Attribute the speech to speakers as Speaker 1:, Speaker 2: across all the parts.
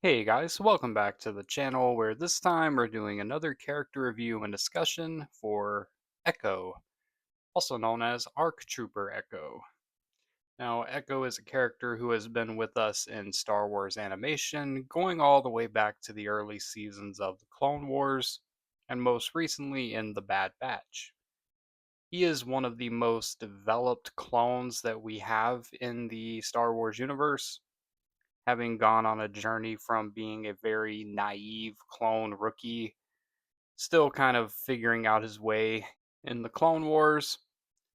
Speaker 1: Hey guys, welcome back to the channel where this time we're doing another character review and discussion for Echo, also known as ARC Trooper Echo. Now, Echo is a character who has been with us in Star Wars animation, going all the way back to the early seasons of the Clone Wars, and most recently in The Bad Batch. He is one of the most developed clones that we have in the Star Wars universe, having gone on a journey from being a very naive clone rookie, still kind of figuring out his way in the Clone Wars.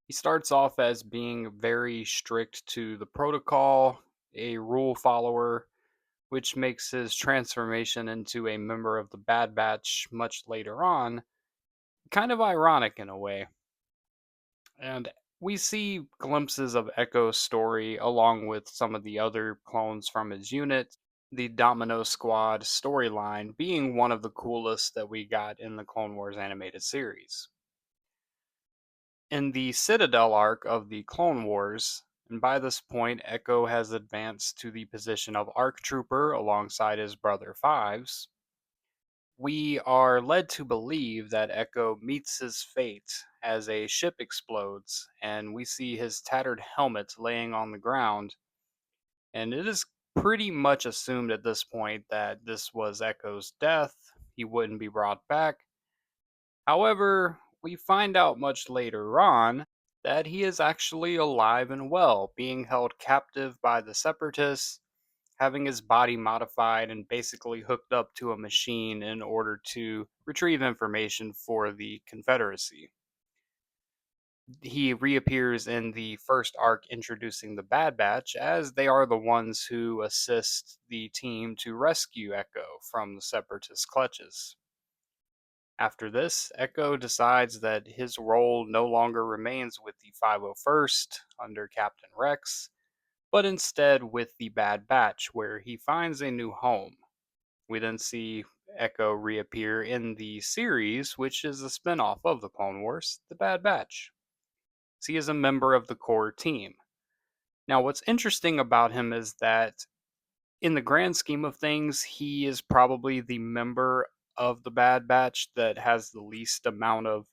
Speaker 1: He starts off as being very strict to the protocol, a rule follower, which makes his transformation into a member of the Bad Batch much later on kind of ironic in a way. And we see glimpses of Echo's story along with some of the other clones from his unit, the Domino Squad storyline being one of the coolest that we got in the Clone Wars animated series. In the Citadel arc of the Clone Wars, and by this point, Echo has advanced to the position of ARC Trooper alongside his brother Fives. We are led to believe that Echo meets his fate as a ship explodes, and we see his tattered helmet laying on the ground. And it is pretty much assumed at this point that this was Echo's death. He wouldn't be brought back. However, we find out much later on that he is actually alive and well, being held captive by the Separatists, having his body modified and basically hooked up to a machine in order to retrieve information for the Confederacy. He reappears in the first arc introducing the Bad Batch, as they are the ones who assist the team to rescue Echo from the Separatist clutches. After this, Echo decides that his role no longer remains with the 501st under Captain Rex, but instead with the Bad Batch, where he finds a new home. We then see Echo reappear in the series, which is a spin off of the Clone Wars, The Bad Batch. So he is a member of the core team. Now, what's interesting about him is that in the grand scheme of things, he is probably the member of the Bad Batch that has the least amount of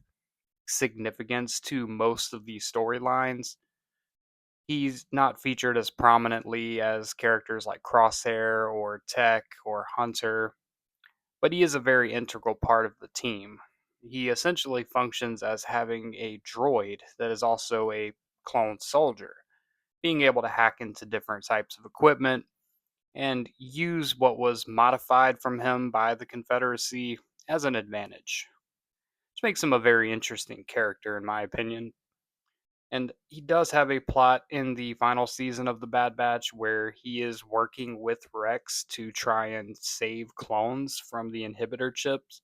Speaker 1: significance to most of these storylines. He's not featured as prominently as characters like Crosshair or Tech or Hunter, but he is a very integral part of the team. He essentially functions as having a droid that is also a clone soldier, being able to hack into different types of equipment and use what was modified from him by the Confederacy as an advantage, which makes him a very interesting character, in my opinion. And he does have a plot in the final season of The Bad Batch where he is working with Rex to try and save clones from the inhibitor chips,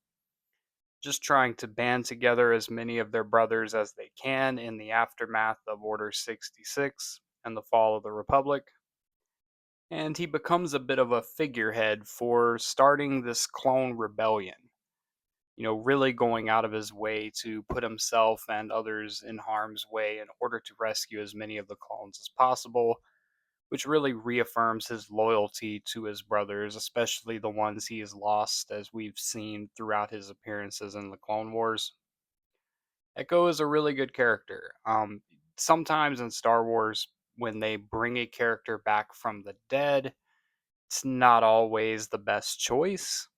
Speaker 1: just trying to band together as many of their brothers as they can in the aftermath of Order 66 and the fall of the Republic. And he becomes a bit of a figurehead for starting this clone rebellion, really going out of his way to put himself and others in harm's way in order to rescue as many of the clones as possible, which really reaffirms his loyalty to his brothers, especially the ones he has lost, as we've seen throughout his appearances in the Clone Wars. Echo is a really good character. Sometimes in Star Wars, when they bring a character back from the dead, it's not always the best choice.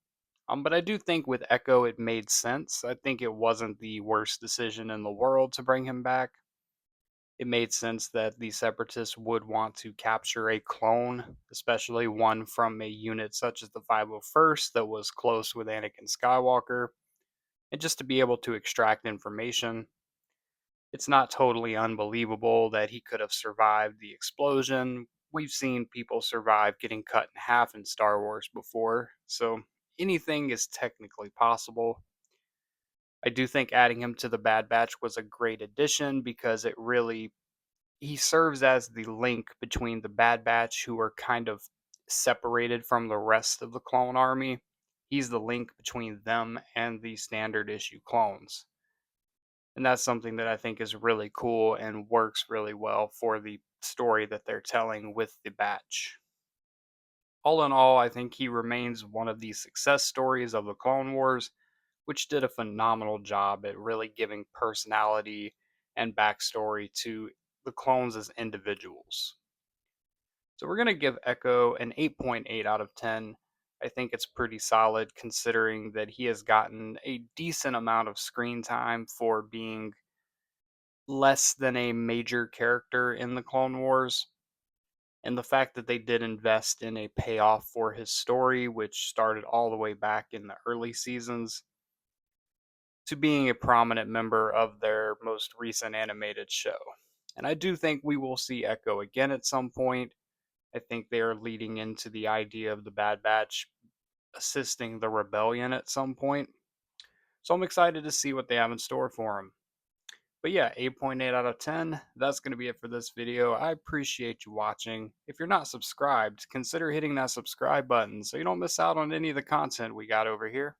Speaker 1: But I do think with Echo it made sense. I think it wasn't the worst decision in the world to bring him back. It made sense that the Separatists would want to capture a clone, especially one from a unit such as the 501st that was close with Anakin Skywalker, and just to be able to extract information. It's not totally unbelievable that he could have survived the explosion. We've seen people survive getting cut in half in Star Wars before, so anything is technically possible. I do think adding him to the Bad Batch was a great addition because he serves as the link between the Bad Batch, who are kind of separated from the rest of the clone army. He's the link between them and the standard issue clones. And that's something that I think is really cool and works really well for the story that they're telling with the batch. All in all, I think he remains one of the success stories of the Clone Wars, which did a phenomenal job at really giving personality and backstory to the clones as individuals. So we're going to give Echo an 8.8 out of 10. I think it's pretty solid considering that he has gotten a decent amount of screen time for being less than a major character in the Clone Wars. And the fact that they did invest in a payoff for his story, which started all the way back in the early seasons, to being a prominent member of their most recent animated show. And I do think we will see Echo again at some point. I think they are leading into the idea of the Bad Batch assisting the rebellion at some point. So I'm excited to see what they have in store for him. But yeah, 8.8 out of 10. That's going to be it for this video. I appreciate you watching. If you're not subscribed, consider hitting that subscribe button so you don't miss out on any of the content we got over here.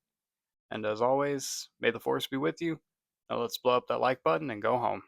Speaker 1: And as always, may the force be with you. Now let's blow up that like button and go home.